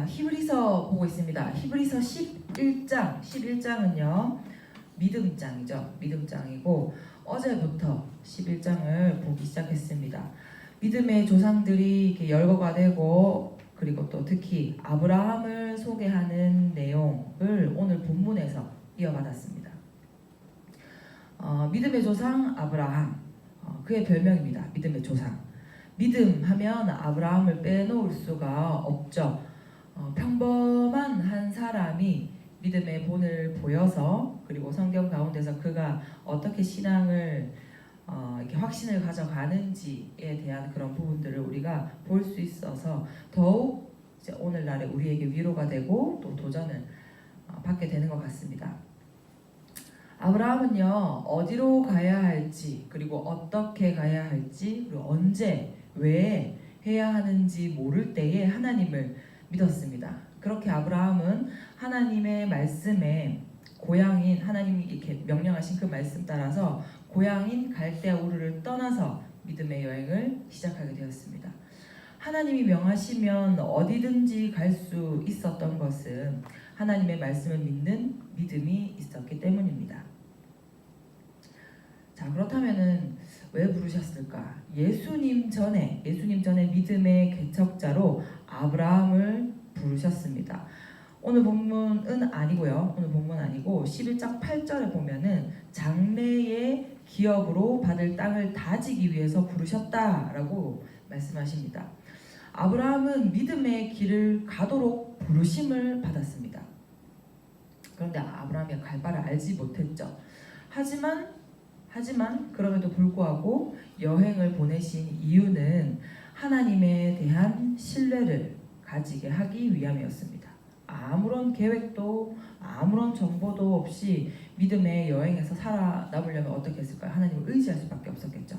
히브리서 보고 있습니다. 히브리서 11장은요. 믿음장이죠. 믿음장이고 어제부터 11장을 보기 시작했습니다. 믿음의 조상들이 이렇게 열거가 되고 그리고 또 특히 아브라함을 소개하는 내용을 오늘 본문에서 이어받았습니다. 믿음의 조상 아브라함, 그의 별명입니다. 믿음의 조상. 믿음 하면 아브라함을 빼놓을 수가 없죠. 평범한 한 사람이 믿음의 본을 보여서 그리고 성경 가운데서 그가 어떻게 신앙을 이렇게 확신을 가져가는지에 대한 그런 부분들을 우리가 볼 수 있어서 더욱 이제 오늘날에 우리에게 위로가 되고 또 도전을 받게 되는 것 같습니다. 아브라함은요, 어디로 가야 할지 그리고 어떻게 가야 할지 그리고 언제 왜 해야 하는지 모를 때에 하나님을 믿었습니다. 그렇게 아브라함은 하나님의 말씀에 고향인 하나님이 이렇게 명령하신 그 말씀 따라서 고향인 갈대아 우르를 떠나서 믿음의 여행을 시작하게 되었습니다. 하나님이 명하시면 어디든지 갈 수 있었던 것은 하나님의 말씀을 믿는 믿음이 있었기 때문입니다. 자, 그렇다면은 왜 부르셨을까? 예수님 전에 믿음의 개척자로 아브라함을 부르셨습니다. 오늘 본문은 아니고요. 오늘 본문 아니고 11장 8절에 보면은 장래의 기업으로 받을 땅을 다지기 위해서 부르셨다라고 말씀하십니다. 아브라함은 믿음의 길을 가도록 부르심을 받았습니다. 그런데 아브라함이 갈 바를 알지 못했죠. 하지만 그럼에도 불구하고 여행을 보내신 이유는 하나님에 대한 신뢰를 가지게 하기 위함이었습니다. 아무런 계획도 아무런 정보도 없이 믿음의 여행에서 살아남으려면 어떻게 했을까요? 하나님을 의지할 수밖에 없었겠죠.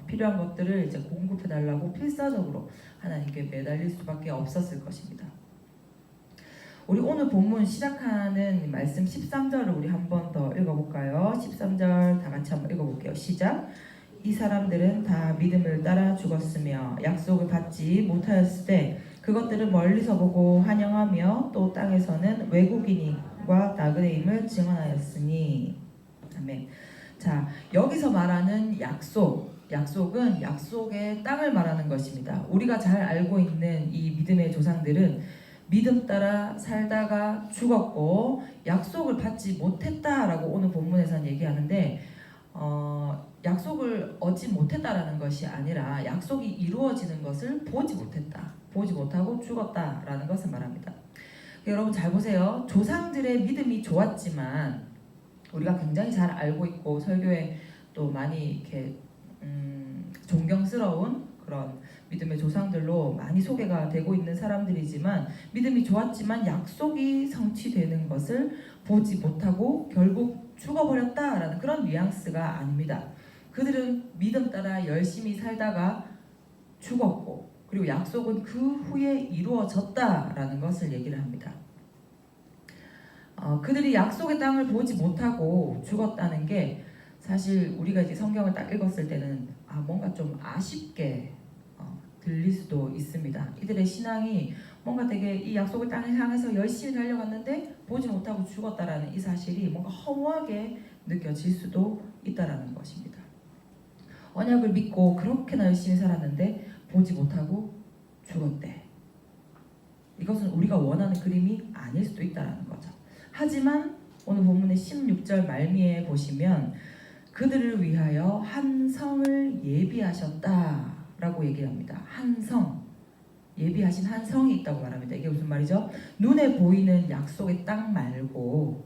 필요한 것들을 이제 공급해달라고 필사적으로 하나님께 매달릴 수밖에 없었을 것입니다. 우리 오늘 본문 시작하는 말씀 13절을 우리 한 번 더 읽어볼까요? 13절 다 같이 한번 읽어볼게요. 시작. 이 사람들은 다 믿음을 따라 죽었으며 약속을 받지 못하였을 때 그것들을 멀리서 보고 환영하며 또 땅에서는 외국인과 나그네임을 증언하였으니. 아멘. 자, 여기서 말하는 약속은 약속의 땅을 말하는 것입니다. 우리가 잘 알고 있는 이 믿음의 조상들은 믿음 따라 살다가 죽었고 약속을 받지 못했다라고 오늘 본문에서는 얘기하는데 약속을 얻지 못했다라는 것이 아니라 약속이 이루어지는 것을 보지 못하고 죽었다라는 것을 말합니다. 여러분 잘 보세요. 조상들의 믿음이 좋았지만 우리가 굉장히 잘 알고 있고 설교에 또 많이 이렇게 존경스러운 그런 믿음의 조상들로 많이 소개가 되고 있는 사람들이지만 믿음이 좋았지만 약속이 성취되는 것을 보지 못하고 결국 죽어버렸다라는 그런 뉘앙스가 아닙니다. 그들은 믿음 따라 열심히 살다가 죽었고 그리고 약속은 그 후에 이루어졌다라는 것을 얘기를 합니다. 그들이 약속의 땅을 보지 못하고 죽었다는 게 사실 우리가 이제 성경을 딱 읽었을 때는 뭔가 좀 아쉽게 들릴 수도 있습니다. 이들의 신앙이 뭔가 되게 이 약속의 땅을 향해서 열심히 달려갔는데 보지 못하고 죽었다라는 이 사실이 뭔가 허무하게 느껴질 수도 있다라는 것입니다. 언약을 믿고 그렇게나 열심히 살았는데 보지 못하고 죽었대. 이것은 우리가 원하는 그림이 아닐 수도 있다라는 거죠. 하지만 오늘 본문의 16절 말미에 보시면 그들을 위하여 한 성을 예비하셨다라고 얘기합니다. 한 성, 예비하신 한 성이 있다고 말합니다. 이게 무슨 말이죠? 눈에 보이는 약속의 땅 말고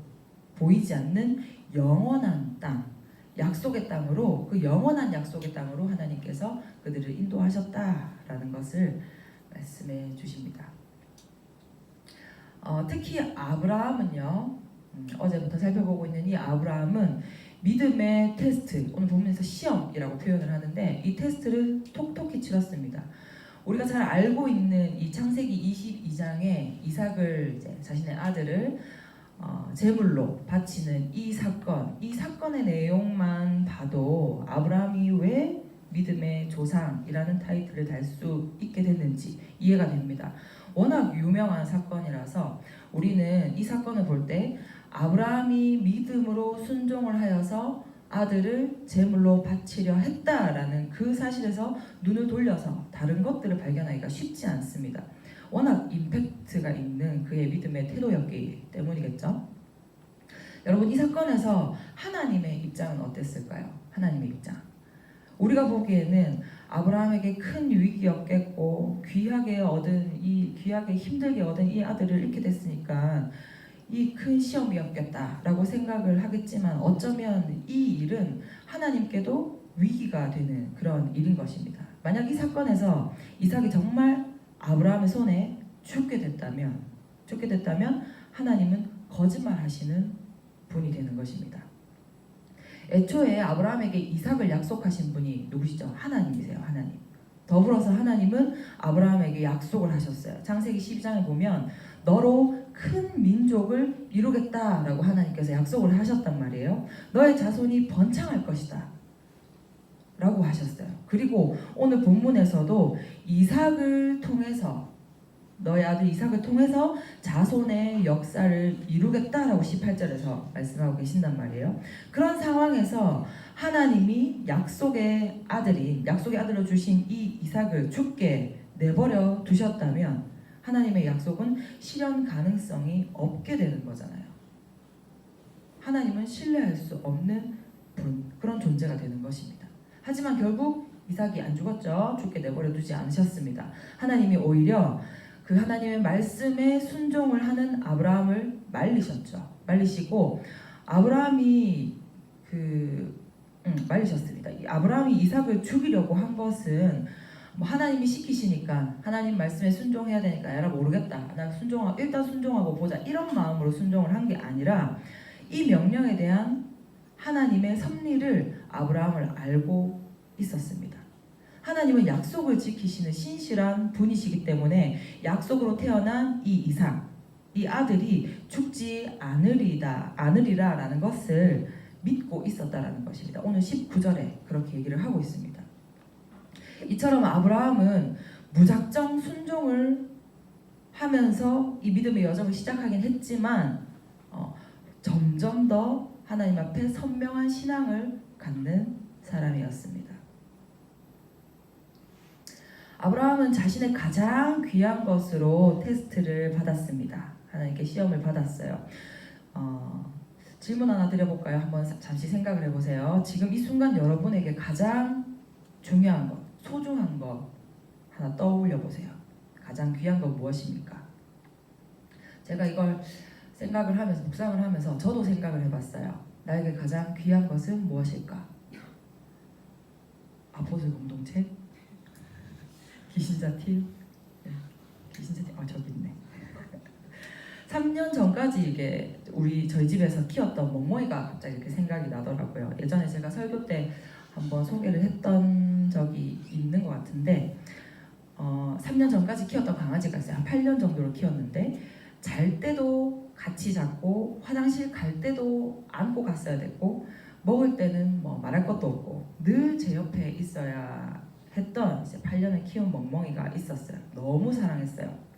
보이지 않는 영원한 땅, 약속의 땅으로 그 영원한 약속의 땅으로 하나님께서 그들을 인도하셨다라는 것을 말씀해 주십니다. 특히 아브라함은요, 어제부터 살펴보고 있는 이 아브라함은 믿음의 테스트, 오늘 본문에서 시험이라고 표현을 하는데 이 테스트를 톡톡히 치렀습니다. 우리가 잘 알고 있는 이 창세기 22장에 이삭을 이제 자신의 아들을 제물로 바치는 이 사건의 내용만 봐도 아브라함이 왜 믿음의 조상이라는 타이틀을 달 수 있게 됐는지 이해가 됩니다. 워낙 유명한 사건이라서 우리는 이 사건을 볼 때 아브라함이 믿음으로 순종을 하여서 아들을 제물로 바치려 했다라는 그 사실에서 눈을 돌려서 다른 것들을 발견하기가 쉽지 않습니다. 워낙 임팩트가 있는 그의 믿음의 태도였기 때문이겠죠. 여러분, 이 사건에서 하나님의 입장은 어땠을까요? 하나님의 입장. 우리가 보기에는 아브라함에게 큰 위기였겠고 귀하게 힘들게 얻은 이 아들을 잃게 됐으니까 이 큰 시험이었겠다라고 생각을 하겠지만 어쩌면 이 일은 하나님께도 위기가 되는 그런 일인 것입니다. 만약 이 사건에서 이삭이 정말 아브라함의 손에 죽게 됐다면 하나님은 거짓말하시는 분이 되는 것입니다. 애초에 아브라함에게 이삭을 약속하신 분이 누구시죠? 하나님이세요. 하나님. 더불어서 하나님은 아브라함에게 약속을 하셨어요. 창세기 12장에 보면 너로 큰 민족을 이루겠다라고 하나님께서 약속을 하셨단 말이에요. 너의 자손이 번창할 것이다 라고 하셨어요. 그리고 오늘 본문에서도 이삭을 통해서 너의 아들 이삭을 통해서 자손의 역사를 이루겠다라고 18절에서 말씀하고 계신단 말이에요. 그런 상황에서 하나님이 약속의 아들로 주신 이 이삭을 죽게 내버려 두셨다면 하나님의 약속은 실현 가능성이 없게 되는 거잖아요. 하나님은 신뢰할 수 없는 그런 존재가 되는 것입니다. 하지만 결국 이삭이 안 죽었죠. 죽게 내버려 두지 않으셨습니다. 하나님이 오히려 그 하나님의 말씀에 순종을 하는 아브라함을 말리시고 아브라함이 말리셨습니다. 아브라함이 이삭을 죽이려고 한 것은 하나님이 시키시니까 하나님 말씀에 순종해야 되니까 에라 모르겠다. 나 일단 순종하고 보자. 이런 마음으로 순종을 한 게 아니라 이 명령에 대한 하나님의 섭리를 아브라함을 알고 있었습니다. 하나님은 약속을 지키시는 신실한 분이시기 때문에 약속으로 태어난 이 이삭, 이 아들이 죽지 않으리라라는 것을 믿고 있었다라는 것입니다. 오늘 19절에 그렇게 얘기를 하고 있습니다. 이처럼 아브라함은 무작정 순종을 하면서 이 믿음의 여정을 시작하긴 했지만 점점 더 하나님 앞에 선명한 신앙을 갖는 사람이었습니다. 아브라함은 자신의 가장 귀한 것으로 테스트를 받았습니다. 하나님께 시험을 받았어요. 질문 하나 드려볼까요? 한번 잠시 생각을 해보세요. 지금 이 순간 여러분에게 가장 중요한 것, 소중한 것 하나 떠올려 보세요. 가장 귀한 건 무엇입니까? 제가 이걸 생각을 하면서 묵상을 하면서 저도 생각을 해봤어요. 나에게 가장 귀한 것은 무엇일까? 아포슬 공동체? 기신자 팀? 기신자 팀? 저기 있네. 3년 전까지 이게 저희 집에서 키웠던 멍멍이가 갑자기 이렇게 생각이 나더라고요. 예전에 제가 설교 때 한번 소개를 했던 적이 있는 것 같은데 3년 전까지 키웠던 강아지가 있어요. 한 8년 정도로 키웠는데 잘 때도 같이 잤고 화장실 갈 때도 안고 갔어야 됐고 먹을 때는 뭐 말할 것도 없고 늘 제 옆에 있어야 했던 이제 8년을 키운 멍멍이가 있었어요. 너무 사랑했어요.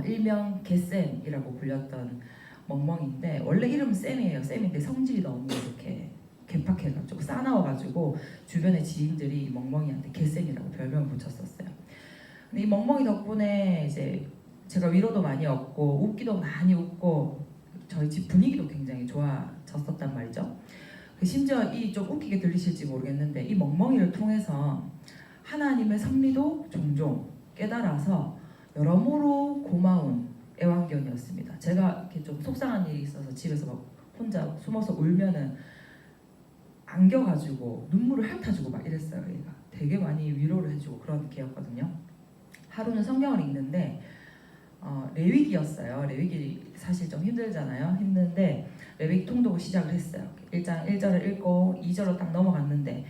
일명 개쌤이라고 불렸던 멍멍인데 원래 이름은 쌤이에요. 쌤인데 성질이 너무 이렇게 개팍해가지고 싸나워가지고 주변의 지인들이 멍멍이한테 개쌤이라고 별명을 붙였었어요. 근데 이 멍멍이 덕분에 이제 제가 위로도 많이 얻고 웃기도 많이 웃고 저희 집 분위기도 굉장히 좋아졌었단 말이죠. 심지어 이 좀 웃기게 들리실지 모르겠는데 이 멍멍이를 통해서 하나님의 섭리도 종종 깨달아서 여러모로 고마운 애완견이었습니다. 제가 이렇게 좀 속상한 일이 있어서 집에서 막 혼자 숨어서 울면은 안겨가지고 눈물을 핥아주고 막 이랬어요. 얘가 되게 많이 위로를 해주고 그런 개였거든요. 하루는 성경을 읽는데 레위기였어요. 레위기 사실 좀 힘들잖아요. 힘든데 레위기 통독을 시작을 했어요. 1장 1절을 읽고 2절로 딱 넘어갔는데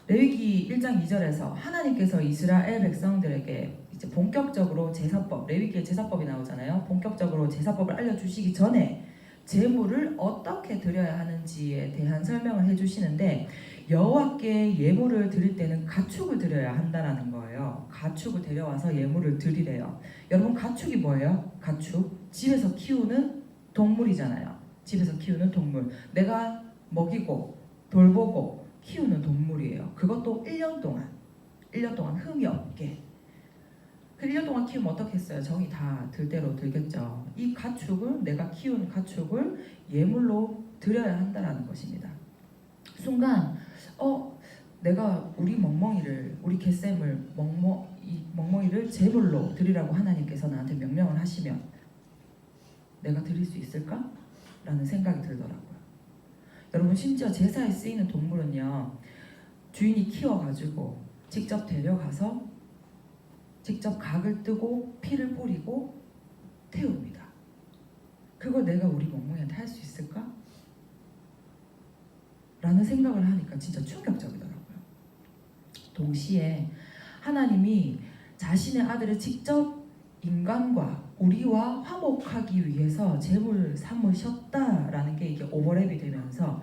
레위기 1장 2절에서 하나님께서 이스라엘 백성들에게 이제 본격적으로 제사법, 레위기에 제사법이 나오잖아요. 본격적으로 제사법을 알려주시기 전에 제물을 어떻게 드려야 하는지에 대한 설명을 해주시는데 여호와께 예물을 드릴 때는 가축을 드려야 한다라는 거예요. 가축을 데려와서 예물을 드리래요. 여러분 가축이 뭐예요? 가축 집에서 키우는 동물이잖아요. 집에서 키우는 동물. 내가 먹이고 돌보고 키우는 동물이에요. 그것도 1년 동안 흠이 없게. 그 1년 동안 키우면 어떻겠어요? 정이 다 들 대로 들겠죠. 이 가축을 내가 키운 가축을 예물로 드려야 한다라는 것입니다. 순간 내가 우리 갯샘을 멍멍이를 제물로 드리라고 하나님께서 나한테 명령을 하시면 내가 드릴 수 있을까? 라는 생각이 들더라고요. 여러분 심지어 제사에 쓰이는 동물은요 주인이 키워가지고 직접 데려가서 직접 각을 뜨고 피를 뿌리고 태웁니다. 그걸 내가 우리 멍멍이한테 할 수 있을까? 라는 생각을 하니까 진짜 충격적이더라고요. 동시에 하나님이 자신의 아들을 직접 인간과 우리와 화목하기 위해서 제물 삼으셨다라는 게 이게 오버랩이 되면서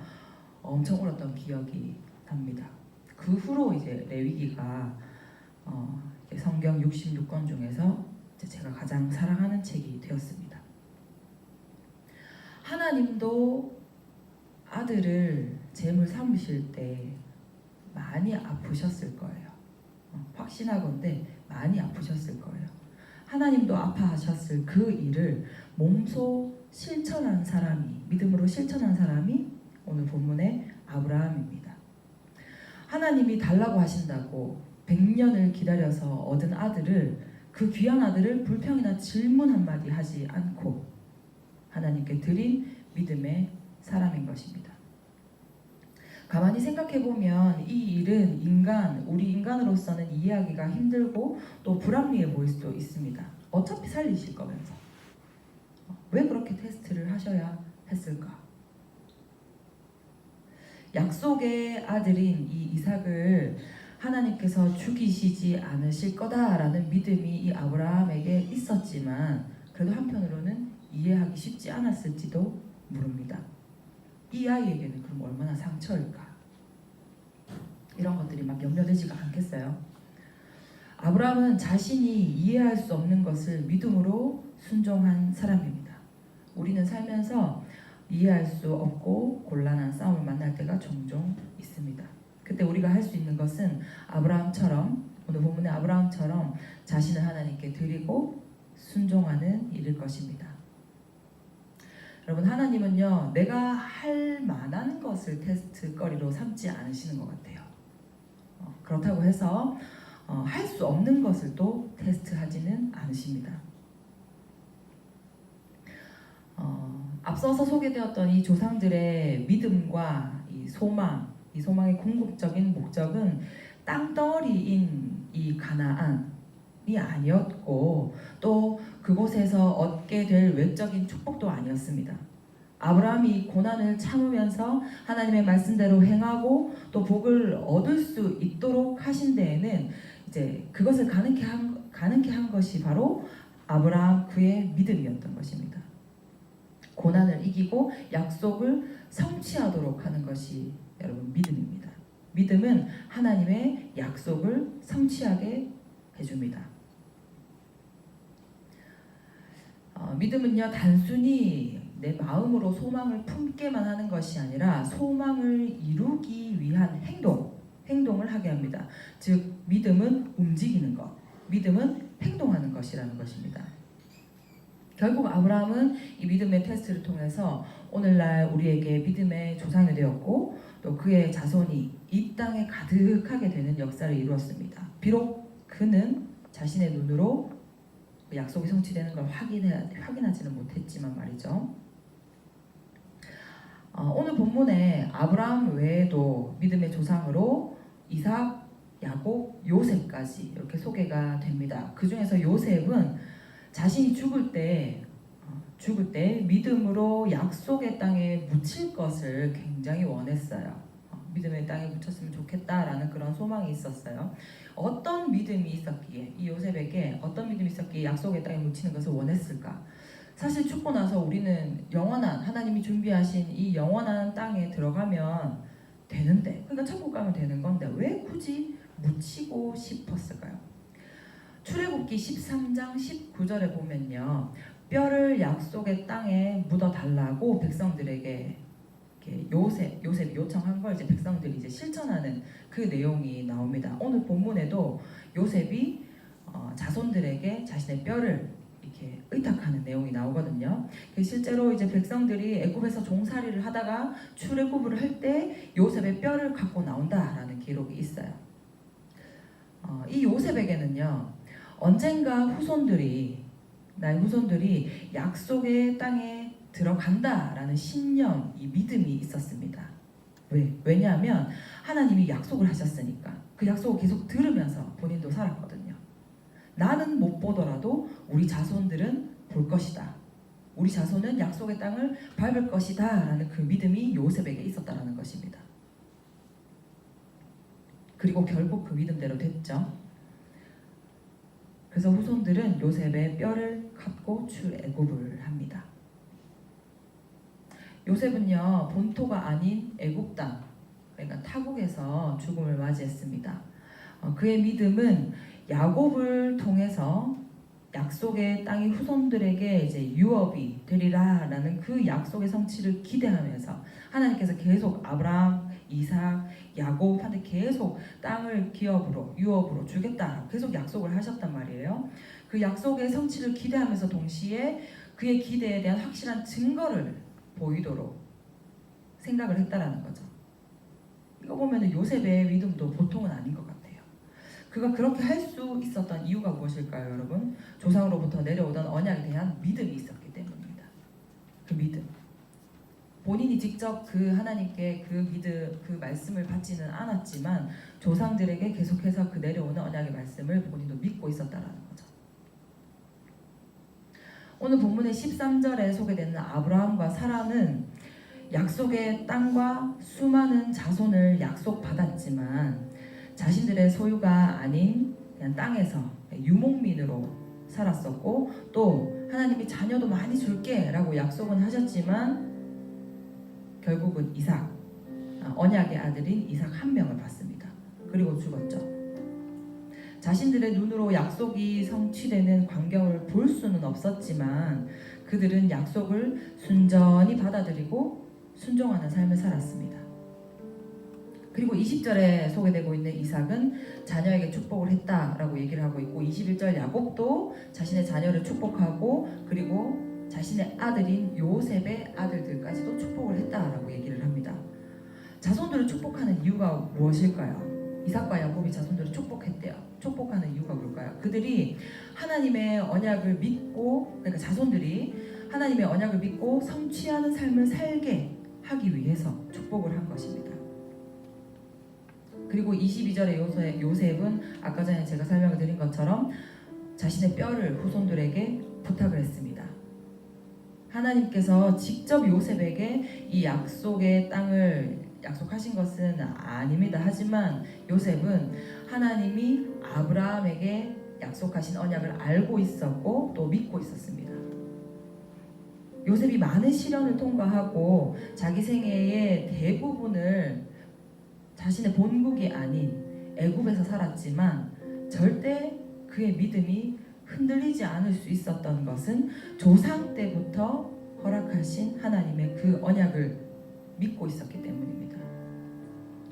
엄청 울었던 기억이 납니다. 그 후로 이제 레위기가 성경 66권 중에서 제가 가장 사랑하는 책이 되었습니다. 하나님도 아들을 제물 삼으실 때 많이 아프셨을 거예요. 확신하건대 많이 아프셨을 거예요. 하나님도 아파하셨을 그 일을 몸소 실천한 사람이, 믿음으로 실천한 사람이 오늘 본문의 아브라함입니다. 하나님이 달라고 하신다고 100년을 기다려서 얻은 아들을, 그 귀한 아들을 불평이나 질문 한마디 하지 않고 하나님께 드린 믿음의 사람인 것입니다. 가만히 생각해보면 이 일은 우리 인간으로서는 이해하기가 힘들고 또 불합리해 보일 수도 있습니다. 어차피 살리실 거면서 왜 그렇게 테스트를 하셔야 했을까? 약속의 아들인 이 이삭을 하나님께서 죽이시지 않으실 거다라는 믿음이 이 아브라함에게 있었지만 그래도 한편으로는 이해하기 쉽지 않았을지도 모릅니다. 이 아이에게는 그럼 얼마나 상처일까? 이런 것들이 막 염려되지가 않겠어요? 아브라함은 자신이 이해할 수 없는 것을 믿음으로 순종한 사람입니다. 우리는 살면서 이해할 수 없고 곤란한 싸움을 만날 때가 종종 있습니다. 그때 우리가 할 수 있는 것은 아브라함처럼, 오늘 본문의 아브라함처럼 자신을 하나님께 드리고 순종하는 일일 것입니다. 여러분 하나님은요 내가 할 만한 것을 테스트거리로 삼지 않으시는 것 같아요. 그렇다고 해서 할 수 없는 것을 또 테스트하지는 않으십니다. 앞서서 소개되었던 이 조상들의 믿음과 이 소망의 궁극적인 목적은 땅덩어리인 이 가나안이 아니었고 또 그곳에서 얻게 될 외적인 축복도 아니었습니다. 아브라함이 고난을 참으면서 하나님의 말씀대로 행하고 또 복을 얻을 수 있도록 하신 데에는 이제 그것을 가능케 한 것이 바로 아브라함 그의 믿음이었던 것입니다. 고난을 이기고 약속을 성취하도록 하는 것이 여러분 믿음입니다. 믿음은 하나님의 약속을 성취하게 해줍니다. 믿음은요 단순히 내 마음으로 소망을 품게만 하는 것이 아니라 소망을 이루기 위한 행동을 하게 합니다. 즉 믿음은 움직이는 것, 믿음은 행동하는 것이라는 것입니다. 결국 아브라함은 이 믿음의 테스트를 통해서 오늘날 우리에게 믿음의 조상이 되었고 또 그의 자손이 이 땅에 가득하게 되는 역사를 이루었습니다. 비록 그는 자신의 눈으로 약속이 성취되는 걸 확인하지는 못했지만 말이죠. 오늘 본문에 아브라함 외에도 믿음의 조상으로 이삭, 야곱, 요셉까지 이렇게 소개가 됩니다. 그 중에서 요셉은 자신이 죽을 때 믿음으로 약속의 땅에 묻힐 것을 굉장히 원했어요. 믿음의 땅에 묻혔으면 좋겠다라는 그런 소망이 있었어요. 어떤 믿음이 있었기에 이 요셉에게 어떤 믿음이 있었기에 약속의 땅에 묻히는 것을 원했을까? 사실 죽고 나서 우리는 영원한 하나님이 준비하신 이 영원한 땅에 들어가면 되는데, 그러니까 천국 가면 되는 건데 왜 굳이 묻히고 싶었을까요? 출애굽기 13장 19절에 보면요, 뼈를 약속의 땅에 묻어달라고 백성들에게 요셉이 요청한 걸 이제 백성들이 이제 실천하는 그 내용이 나옵니다. 오늘 본문에도 요셉이 자손들에게 자신의 뼈를 이렇게 의탁하는 내용이 나오거든요. 실제로 이제 백성들이 애굽에서 종살이를 하다가 출애굽을 할 때 요셉의 뼈를 갖고 나온다라는 기록이 있어요. 이 요셉에게는요, 언젠가 나의 후손들이 약속의 땅에 들어간다라는 신념, 이 믿음이 있었습니다. 왜냐하면 하나님이 약속을 하셨으니까. 그 약속을 계속 들으면서 본인도 살았거든요. 나는 못 보더라도 우리 자손들은 볼 것이다. 우리 자손은 약속의 땅을 밟을 것이다 라는 그 믿음이 요셉에게 있었다는 것입니다. 그리고 결국 그 믿음대로 됐죠. 그래서 후손들은 요셉의 뼈를 갖고 출애굽을 합니다. 요셉은요, 본토가 아닌 애굽 땅, 그러니까 타국에서 죽음을 맞이했습니다. 그의 믿음은 야곱을 통해서 약속의 땅이 후손들에게 이제 유업이 되리라라는 그 약속의 성취를 기대하면서 하나님께서 계속 아브라함, 이삭, 야곱한테 계속 땅을 유업으로 주겠다 계속 약속을 하셨단 말이에요. 그 약속의 성취를 기대하면서 동시에 그의 기대에 대한 확실한 증거를 보이도록 생각을 했다라는 거죠. 이거 보면 요셉의 믿음도 보통은 아닌 것 같아요. 그가 그렇게 할 수 있었던 이유가 무엇일까요, 여러분? 조상으로부터 내려오던 언약에 대한 믿음이 있었기 때문입니다. 그 믿음. 본인이 직접 그 하나님께 그 말씀을 받지는 않았지만 조상들에게 계속해서 그 내려오는 언약의 말씀을 본인도 믿고 있었다라는 거죠. 오늘 본문의 13절에 소개되는 아브라함과 사라는 약속의 땅과 수많은 자손을 약속받았지만 자신들의 소유가 아닌 그냥 땅에서 유목민으로 살았었고, 또 하나님이 자녀도 많이 줄게 라고 약속은 하셨지만 결국은 이삭, 언약의 아들인 이삭 한 명을 받습니다. 그리고 죽었죠. 자신들의 눈으로 약속이 성취되는 광경을 볼 수는 없었지만 그들은 약속을 순전히 받아들이고 순종하는 삶을 살았습니다. 그리고 20절에 소개되고 있는 이삭은 자녀에게 축복을 했다라고 얘기를 하고 있고, 21절 야곱도 자신의 자녀를 축복하고 그리고 자신의 아들인 요셉의 아들들까지도 축복을 했다라고 얘기를 합니다. 자손들을 축복하는 이유가 무엇일까요? 이삭과 야곱이 자손들을 축복했대요. 축복하는 이유가 뭘까요? 그들이 하나님의 언약을 믿고, 그러니까 자손들이 하나님의 언약을 믿고 성취하는 삶을 살게 하기 위해서 축복을 한 것입니다. 그리고 22절의 요셉은 아까 전에 제가 설명을 드린 것처럼 자신의 뼈를 후손들에게 부탁을 했습니다. 하나님께서 직접 요셉에게 이 약속의 땅을 약속하신 것은 아닙니다. 하지만 요셉은 하나님이 아브라함에게 약속하신 언약을 알고 있었고 또 믿고 있었습니다. 요셉이 많은 시련을 통과하고 자기 생애의 대부분을 자신의 본국이 아닌 애굽에서 살았지만 절대 그의 믿음이 흔들리지 않을 수 있었던 것은 조상 때부터 허락하신 하나님의 그 언약을 믿고 있었기 때문입니다.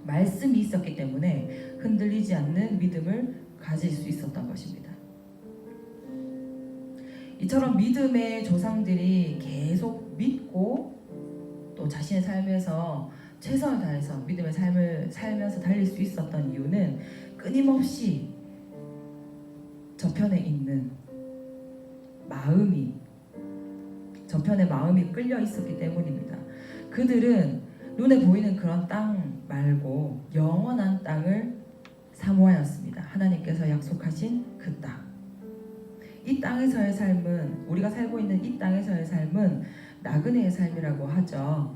말씀이 있었기 때문에 흔들리지 않는 믿음을 가질 수 있었던 것입니다. 이처럼 믿음의 조상들이 계속 믿고 또 자신의 삶에서 최선을 다해서 믿음의 삶을 살면서 달릴 수 있었던 이유는 끊임없이 저편에 있는 저편의 마음이 끌려 있었기 때문입니다. 그들은 눈에 보이는 그런 땅 말고 영원한 땅을 사모하였습니다. 하나님께서 약속하신 그 땅. 이 땅에서의 삶은, 우리가 살고 있는 이 땅에서의 삶은 나그네의 삶이라고 하죠.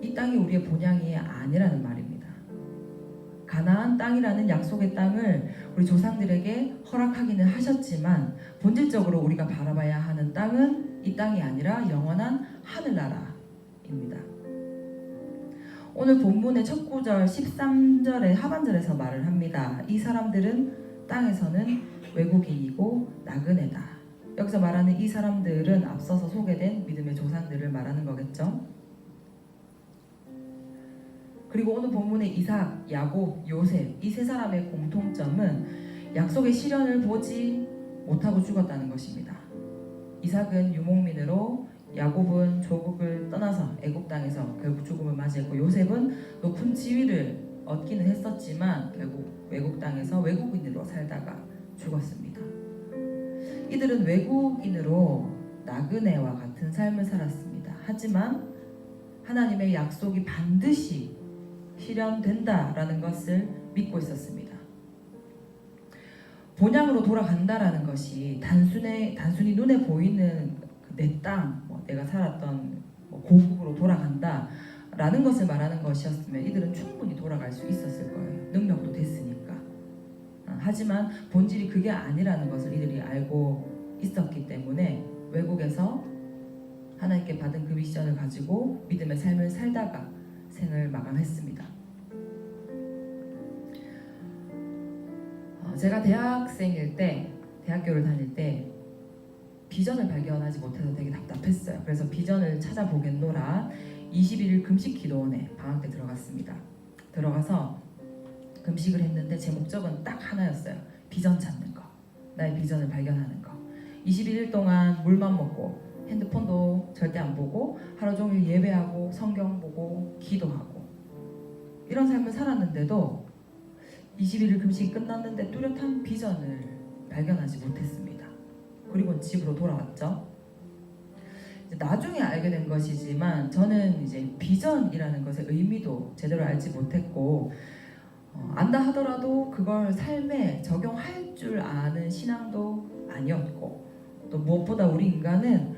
이 땅이 우리의 본향이 아니라는 말입니다. 가나안 땅이라는 약속의 땅을 우리 조상들에게 허락하기는 하셨지만 본질적으로 우리가 바라봐야 하는 땅은 이 땅이 아니라 영원한 하늘나라입니다. 오늘 본문의 첫 구절 13절의 하반절에서 말을 합니다. 이 사람들은 땅에서는 외국인이고 나그네다. 여기서 말하는 이 사람들은 앞서서 소개된 믿음의 조상들을 말하는 거겠죠. 그리고 오늘 본문의 이삭, 야곱, 요셉 이 세 사람의 공통점은 약속의 실현을 보지 못하고 죽었다는 것입니다. 이삭은 유목민으로, 야곱은 조국을 떠나서 애굽 땅에서 결국 죽음을 맞이했고, 요셉은 높은 지위를 얻기는 했었지만 결국 외국 땅에서 외국인으로 살다가 죽었습니다. 이들은 외국인으로 나그네와 같은 삶을 살았습니다. 하지만 하나님의 약속이 반드시 실현된다라는 것을 믿고 있었습니다. 본향으로 돌아간다라는 것이 단순히 눈에 보이는 내 땅, 내가 살았던 고국으로 돌아간다라는 것을 말하는 것이었으면 이들은 충분히 돌아갈 수 있었을 거예요. 능력도 됐으니까. 하지만 본질이 그게 아니라는 것을 이들이 알고 있었기 때문에 외국에서 하나님께 받은 그 미션을 가지고 믿음의 삶을 살다가 생을 마감했습니다. 제가 대학교를 다닐 때 비전을 발견하지 못해서 되게 답답했어요. 그래서 비전을 찾아보겠노라 21일 금식 기도원에 방학 때 들어갔습니다. 들어가서 금식을 했는데 제 목적은 딱 하나였어요. 비전 찾는 거. 나의 비전을 발견하는 거. 21일 동안 물만 먹고 핸드폰도 절대 안 보고 하루 종일 예배하고 성경 보고 기도하고 이런 삶을 살았는데도 21일 금식이 끝났는데 뚜렷한 비전을 발견하지 못했습니다. 그리고 집으로 돌아왔죠. 나중에 알게 된 것이지만 저는 이제 비전이라는 것의 의미도 제대로 알지 못했고 안다 하더라도 그걸 삶에 적용할 줄 아는 신앙도 아니었고, 또 무엇보다 우리 인간은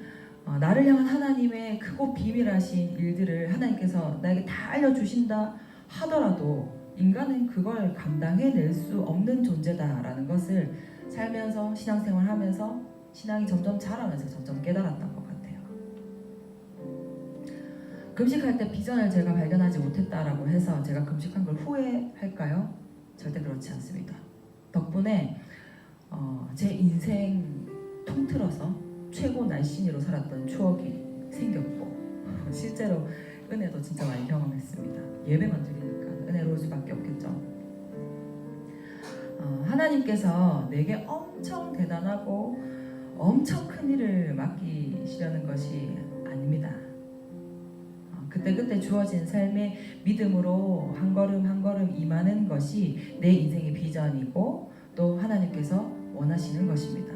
나를 향한 하나님의 크고 비밀하신 일들을 하나님께서 나에게 다 알려주신다 하더라도 인간은 그걸 감당해낼 수 없는 존재다라는 것을 살면서 신앙생활하면서 신앙이 점점 자라면서 점점 깨달았던 것 같아요. 금식할 때 비전을 제가 발견하지 못했다라고 해서 제가 금식한 걸 후회할까요? 절대 그렇지 않습니다. 덕분에 제 인생 통틀어서 최고 날씬이로 살았던 추억이 생겼고 실제로 은혜도 진짜 많이 경험했습니다. 예배만 드리니까 은혜로울 수밖에 없겠죠. 하나님께서 내게 엄청 대단하고 엄청 큰 일을 맡기시려는 것이 아닙니다. 그때그때 주어진 삶의 믿음으로 한 걸음 한 걸음 임하는 것이 내 인생의 비전이고 또 하나님께서 원하시는 것입니다.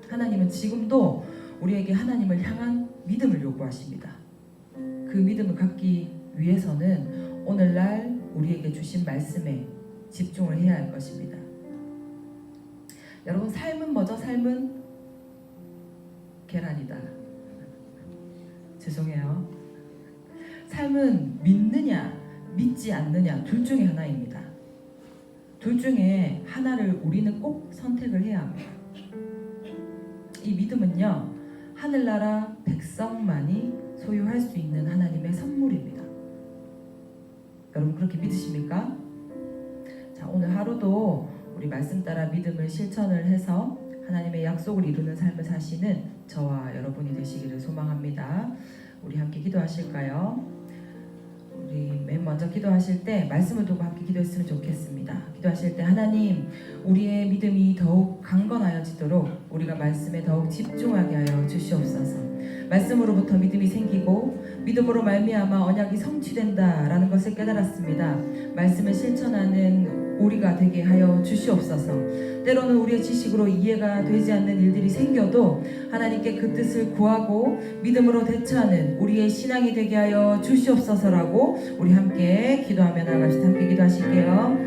하나님은 지금도 우리에게 하나님을 향한 믿음을 요구하십니다. 그 믿음을 갖기 위해서는 오늘날 우리에게 주신 말씀에 집중을 해야 할 것입니다. 여러분, 삶은 뭐죠? 삶은 계란이다. 죄송해요. 삶은 믿느냐 믿지 않느냐 둘 중에 하나입니다. 둘 중에 하나를 우리는 꼭 선택을 해야 합니다. 이 믿음은요, 하늘나라 백성만이 소유할 수 있는 하나님의 선물입니다. 여러분 그렇게 믿으십니까? 자, 오늘 하루도 우리 말씀 따라 믿음을 실천을 해서 하나님의 약속을 이루는 삶을 사시는 저와 여러분이 되시기를 소망합니다. 우리 함께 기도하실까요? 우리 맨 먼저 기도하실 때 말씀을 두고 함께 기도했으면 좋겠습니다. 기도하실 때 하나님, 우리의 믿음이 더욱 강건하여지도록 우리가 말씀에 더욱 집중하게 하여 주시옵소서. 말씀으로부터 믿음이 생기고 믿음으로 말미암아 언약이 성취된다라는 것을 깨달았습니다. 말씀을 실천하는 우리가 되게 하여 주시옵소서. 때로는 우리의 지식으로 이해가 되지 않는 일들이 생겨도 하나님께 그 뜻을 구하고 믿음으로 대처하는 우리의 신앙이 되게 하여 주시옵소서라고 우리 함께 기도하며 나아갑시다. 함께 기도하실게요.